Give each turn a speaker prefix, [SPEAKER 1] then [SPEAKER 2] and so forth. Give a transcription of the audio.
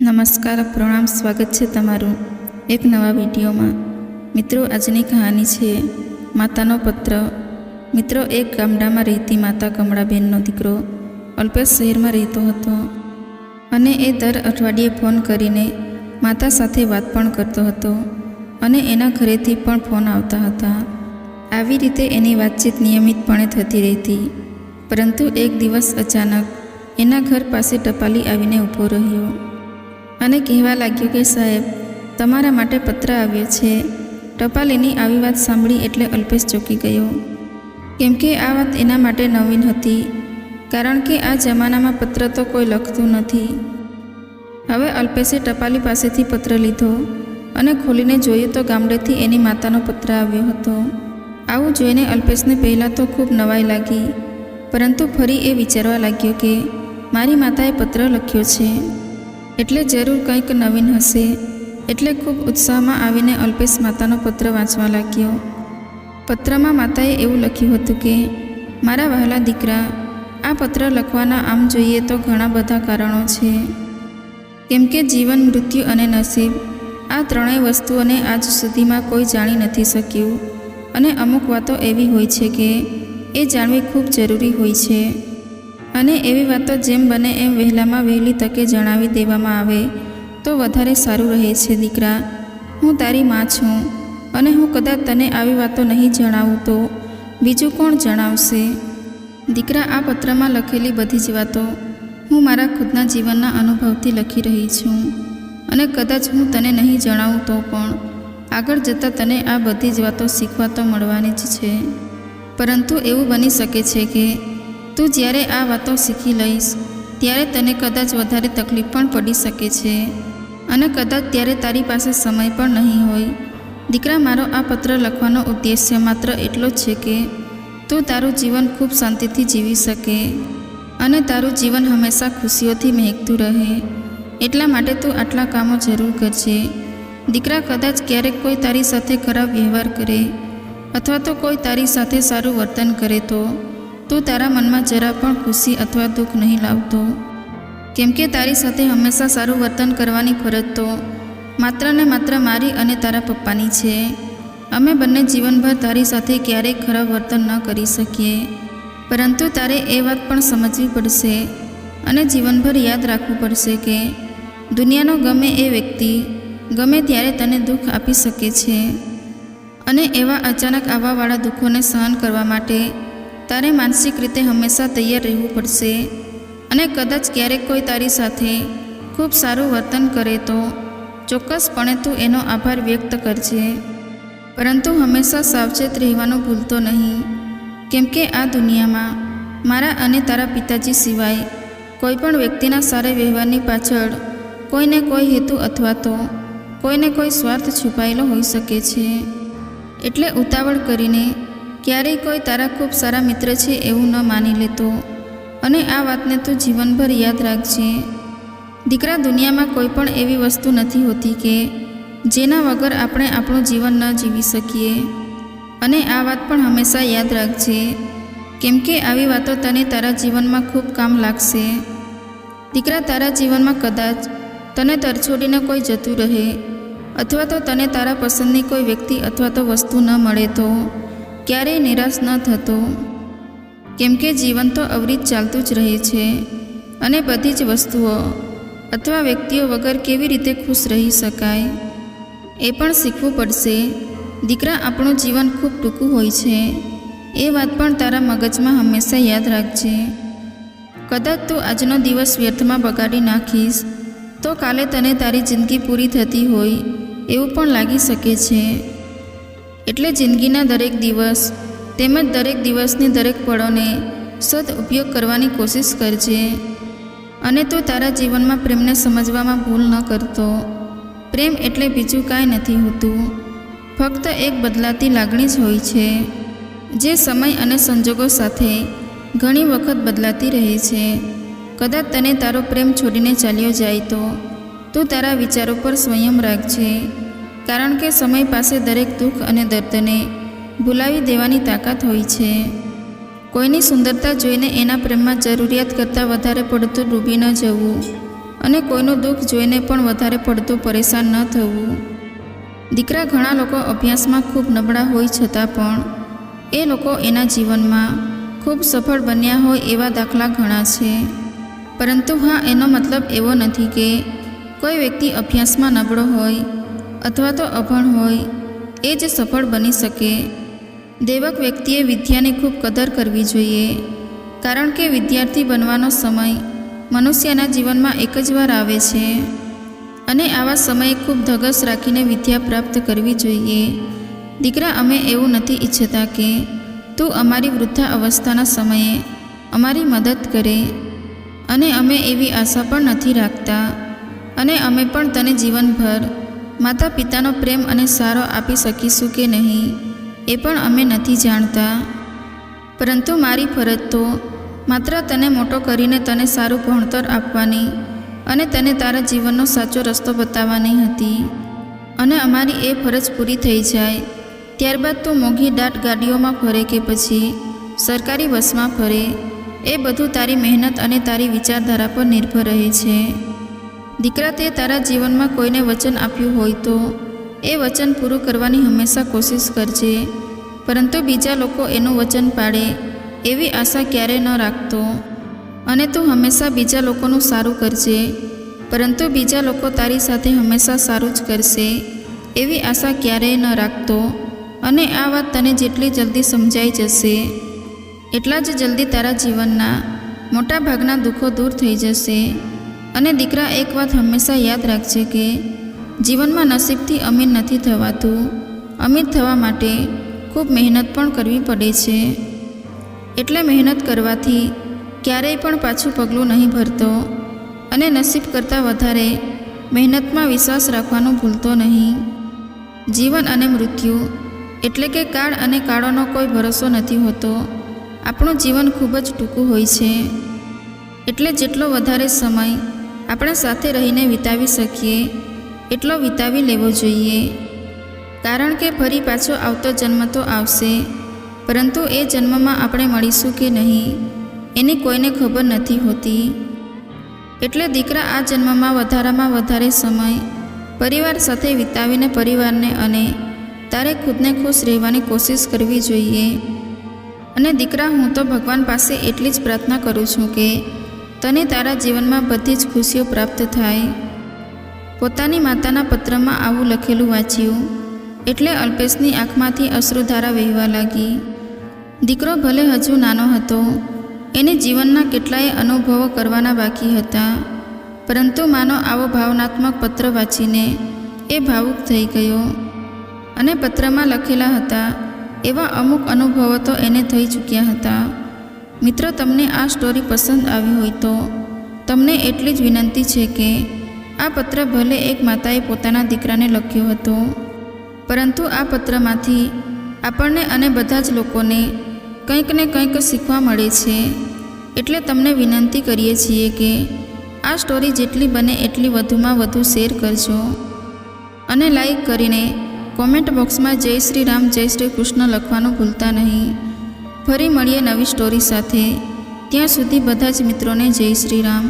[SPEAKER 1] નમસ્કાર, પ્રણામ, સ્વાગત છે તમારું એક નવા વિડીયોમાં। મિત્રો, આજની કહાની છે માતાનો પત્ર। મિત્રો, એક ગામડામાં રહેતી માતા કમળાબેનનો દીકરો અલ્પેશ શહેરમાં રહેતો હતો અને એ દર અઠવાડિયે ફોન કરીને માતા સાથે વાત પણ કરતો હતો અને એના ઘરેથી પણ ફોન આવતા હતા। આવી રીતે એની વાતચીત નિયમિતપણે થતી રહેતી, પરંતુ એક દિવસ અચાનક એના ઘર પાસે ટપાલી આવીને ઊભો રહ્યો અને કહેવા લાગ્યો કે સાહેબ, તમારા માટે પત્ર આવ્યો છે। ટપાલીની આવી વાત સાંભળી એટલે અલ્પેશ ચોંકી ગયો, કેમ કે આ વાત એના માટે નવીન હતી, કારણ કે આ જમાનામાં પત્ર તો કોઈ લખતું નથી। હવે અલ્પેશે ટપાલી પાસેથી પત્ર લીધો અને ખોલીને જોયું તો ગામડેથી એની માતાનો પત્ર આવ્યો હતો। આવું જોઈને અલ્પેશને પહેલાં તો ખૂબ નવાઈ લાગી, પરંતુ ફરી એ વિચારવા લાગ્યો કે મારી માતાએ પત્ર લખ્યો છે એટલે જરૂર કંઈક નવીન હશે। એટલે ખૂબ ઉત્સાહમાં આવીને અલ્પેશ માતાનો પત્ર વાંચવા લાગ્યો। પત્રમાં માતાએ એવું લખ્યું હતું કે મારા વહાલા દીકરા, આ પત્ર લખવાના આમ જોઈએ તો ઘણા બધા કારણો છે, કેમ કે જીવન, મૃત્યુ અને નસીબ આ ત્રણેય વસ્તુઓને આજ સુધીમાં કોઈ જાણી નથી શક્યું, અને અમુક વાતો એવી હોય છે કે એ જાણવી ખૂબ જરૂરી હોય છે, અને એવી વાતો જેમ બને એમ વહેલામાં વહેલી તકે જણાવી દેવામાં આવે તો વધારે સારું રહે છે। દીકરા, હું તારી માં છું અને હું કદાચ તને આવી વાતો નહીં જણાવું તો બીજું કોણ જણાવશે? દીકરા, આ પત્રમાં લખેલી બધી જ વાતો હું મારા ખુદના જીવનના અનુભવથી લખી રહી છું, અને કદાચ હું તને નહીં જણાવું તો પણ આગળ જતાં તને આ બધી જ વાતો શીખવા તો મળવાની જ છે, પરંતુ એવું બની શકે છે કે તું જ્યારે આ વાતો શીખી લઈશ ત્યારે તને કદાચ વધારે તકલીફ પણ પડી શકે છે, અને કદાચ ત્યારે તારી પાસે સમય પણ નહીં હોય। દીકરા, મારો આ પત્ર લખવાનો ઉદ્દેશ્ય માત્ર એટલો જ છે કે તું તારું જીવન ખૂબ શાંતિથી જીવી શકે અને તારું જીવન હંમેશા ખુશીઓથી મહેકતું રહે, એટલા માટે તું આટલા કામો જરૂર કરજે। દીકરા, કદાચ ક્યારેક કોઈ તારી સાથે ખરાબ વ્યવહાર કરે અથવા તો કોઈ તારી સાથે સારું વર્તન કરે તો તું તારા મનમાં જરા પણ ખુશી અથવા દુઃખ નહીં લાવતો, કેમ કે તારી સાથે હંમેશા સારું વર્તન કરવાની ફરજ તો માત્ર ને માત્ર મારી અને તારા પપ્પાની છે। અમે બંને જીવનભર તારી સાથે ક્યારેય ખરાબ વર્તન ન કરી શકીએ, પરંતુ તારે એ વાત પણ સમજવી પડશે અને જીવનભર યાદ રાખવું પડશે કે દુનિયાનો ગમે એ વ્યક્તિ ગમે ત્યારે તને દુઃખ આપી શકે છે, અને એવા અચાનક આવવાવાળા દુઃખોને સહન કરવા માટે તારે માનસિક રીતે હંમેશા તૈયાર રહેવું પડશે, અને કદાચ ક્યારેક કોઈ તારી સાથે ખૂબ સારું વર્તન કરે તો ચોક્કસપણે તું એનો આભાર વ્યક્ત કરજે, પરંતુ હંમેશા સાવચેત રહેવાનું ભૂલતો નહીં, કેમ કે આ દુનિયામાં મારા અને તારા પિતાજી સિવાય કોઈ પણ વ્યક્તિના સારા વ્યવહારની પાછળ કોઈને કોઈ હેતુ અથવા તો કોઈને કોઈ સ્વાર્થ છુપાયેલો હોઈ શકે છે। એટલે ઉતાવળ કરીને ક્યારેય કોઈ તારા ખૂબ સારા મિત્ર છે એવું ન માની લેતો, અને આ વાતને તું જીવનભર યાદ રાખજે। દીકરા, દુનિયામાં કોઈ પણ એવી વસ્તુ નથી હોતી કે જેના વગર આપણે આપણું જીવન ન જીવી શકીએ, અને આ વાત પણ હંમેશા યાદ રાખજે, કેમ કે આવી વાતો તને તારા જીવનમાં ખૂબ કામ લાગશે। દીકરા, તારા જીવનમાં કદાચ તને તરછોડીને કોઈ જતું રહે અથવા તો તને તારા પસંદની કોઈ વ્યક્તિ અથવા તો વસ્તુ ન મળે તો ક્યારેય નિરાશ ન થતો, કેમ કે જીવન તો અવિરત ચાલતું જ રહે છે, અને બધી જ વસ્તુઓ અથવા વ્યક્તિઓ વગર કેવી રીતે ખુશ રહી શકાય એ પણ શીખવું પડશે। દીકરા, આપણું જીવન ખૂબ ટૂંકું હોય છે, એ વાત પણ તારા મગજમાં હંમેશા યાદ રાખજે। કદાચ તું આજનો દિવસ વ્યર્થમાં બગાડી નાખીશ તો કાલે તને તારી જિંદગી પૂરી થતી હોય એવું પણ લાગી શકે છે, એટલે જિંદગીના દરેક દિવસ તેમજ દરેક દિવસની દરેક પળોને સદ ઉપયોગ કરવાની કોશિશ કરજે, અને તું તારા જીવનમાં પ્રેમને સમજવામાં ભૂલ ન કરતો। પ્રેમ એટલે બીજું કાંઈ નથી હોતું, ફક્ત એક બદલાતી લાગણી જ હોય છે, જે સમય અને સંજોગો સાથે ઘણી વખત બદલાતી રહે છે। કદાચ તને તારો પ્રેમ છોડીને ચાલ્યો જાય તો તું તારા વિચારો પર સંયમ રાખજે, કારણ કે સમય પાસે દરેક દુઃખ અને દર્દને ભૂલાવી દેવાની તાકાત હોય છે। કોઈની સુંદરતા જોઈને એના પ્રેમમાં જરૂરિયાત કરતાં વધારે પડતું ડૂબી ન જવું, અને કોઈનું દુઃખ જોઈને પણ વધારે પડતું પરેશાન ન થવું. દીકરા, ઘણા લોકો અભ્યાસમાં ખૂબ નબળા હોય છતાં પણ એ લોકો એના જીવનમાં ખૂબ સફળ બન્યા હોય એવા દાખલા ઘણા છે. પરંતુ હા, એનો મતલબ એવો નથી કે કોઈ વ્યક્તિ અભ્યાસમાં નબળો હોય અથવા તો અભણ હોય એ જ સફળ બની શકે. દેવક વ્યક્તિએ વિદ્યાની ખૂબ કદર કરવી જોઈએ, કારણ કે વિદ્યાર્થી બનવાનો સમય મનુષ્યના જીવનમાં એક જ વાર આવે છે અને આવા સમયે ખૂબ ધગશ રાખીને વિદ્યા પ્રાપ્ત કરવી જોઈએ. દીકરા, અમે એવું નથી ઈચ્છતા કે તું અમારી વૃદ્ધા અવસ્થાના સમયે અમારી મદદ કરે, અને અમે એવી આશા પણ નથી રાખતા, અને અમે પણ તને જીવનભર માતા પિતાનો પ્રેમ અને સારો આપી શકીશું કે નહીં એ પણ અમે નથી જાણતા. પરંતુ મારી ફરજ તો માત્ર તને મોટો કરીને તને સારું ભણતર આપવાની અને તને તારા જીવનનો સાચો રસ્તો બતાવવાની હતી. અને અમારી એ ફરજ પૂરી થઈ જાય ત્યારબાદ તું મોંઘી દાટ ગાડીઓમાં ફરે કે પછી સરકારી બસમાં ફરે, એ બધું તારી મહેનત અને તારી વિચારધારા પર નિર્ભર રહે છે. દીકરા, તે તારા જીવનમાં કોઈને વચન આપ્યું હોય તો એ વચન પૂરું કરવાની હંમેશા કોશિશ કરજે, પરંતુ બીજા લોકો એનું વચન પાળે એવી આશા ક્યારેય ન રાખતો. અને તું હંમેશા બીજા લોકોનું સારું કરજે, પરંતુ બીજા લોકો તારી સાથે હંમેશા સારું જ કરશે એવી આશા ક્યારેય ન રાખતો. અને આ વાત તને જેટલી જલ્દી સમજાઈ જશે એટલા જ જલ્દી તારા જીવનના મોટા ભાગના દુઃખો દૂર થઈ જશે. અને દીકરા, એક વાત હંમેશા યાદ રાખજે કે જીવનમાં નસીબથી અમીર નથી થવાતું. અમીર થવા માટે ખૂબ મહેનત પણ કરવી પડે છે. એટલે મહેનત કરવાથી ક્યારેય પણ પાછું પગલું નહીં ભરતો, અને નસીબ કરતાં વધારે મહેનતમાં વિશ્વાસ રાખવાનું ભૂલતો નહીં. જીવન અને મૃત્યુ એટલે કે કાળ અને કાળોનો કોઈ ભરોસો નથી હોતો. આપણું જીવન ખૂબ જ ટૂંકું હોય છે, એટલે જેટલો વધારે સમય આપણે સાથે રહીને વિતાવી શકીએ એટલો વિતાવી લેવો જોઈએ. કારણ કે ફરી પાછો આવતો જન્મ તો આવશે, પરંતુ એ જન્મમાં આપણે મળીશું કે નહીં એની કોઈને ખબર નથી હોતી. એટલે દીકરા, આ જન્મમાં વધારામાં વધારે સમય પરિવાર સાથે વિતાવીને પરિવારને અને તારે ખુદને ખુશ રહેવાની કોશિશ કરવી જોઈએ. અને દીકરા, હું તો ભગવાન પાસે એટલી જ પ્રાર્થના કરું છું કે તને તારા જીવનમાં બધી જ ખુશીઓ પ્રાપ્ત થાય. પોતાની માતાના પત્રમાં આવું લખેલું વાંચ્યું એટલે અલ્પેશની આંખમાંથી અશ્રુધારા વહેવા લાગી. દીકરો ભલે હજુ નાનો હતો, એને જીવનના કેટલાય અનુભવો કરવાના બાકી હતા, પરંતુ માનો આવો ભાવનાત્મક પત્ર વાંચીને એ ભાવુક થઈ ગયો. અને પત્રમાં લખેલા હતા એવા અમુક અનુભવો તો એને થઈ ચૂક્યા હતા. મિત્રો, તમને આ સ્ટોરી પસંદ આવી હોય તો તમને એટલી જ વિનંતી છે કે આ પત્ર ભલે એક માતાએ પોતાના દીકરાને લખ્યો હતો, પરંતુ આ પત્રમાંથી આપણને અને બધા જ લોકોને કંઈક ને કંઈક શીખવા મળે છે. એટલે તમને વિનંતી કરીએ છીએ કે આ સ્ટોરી જેટલી બને એટલી વધુમાં વધુ શેર કરજો, અને લાઈક કરીને કોમેન્ટ બોક્સમાં જય શ્રી રામ, જય શ્રી કૃષ્ણ લખવાનું ભૂલતા નહીં. ફરી મળીએ નવી સ્ટોરી સાથે. ત્યાં સુધી બધા જ મિત્રોને જય શ્રી રામ.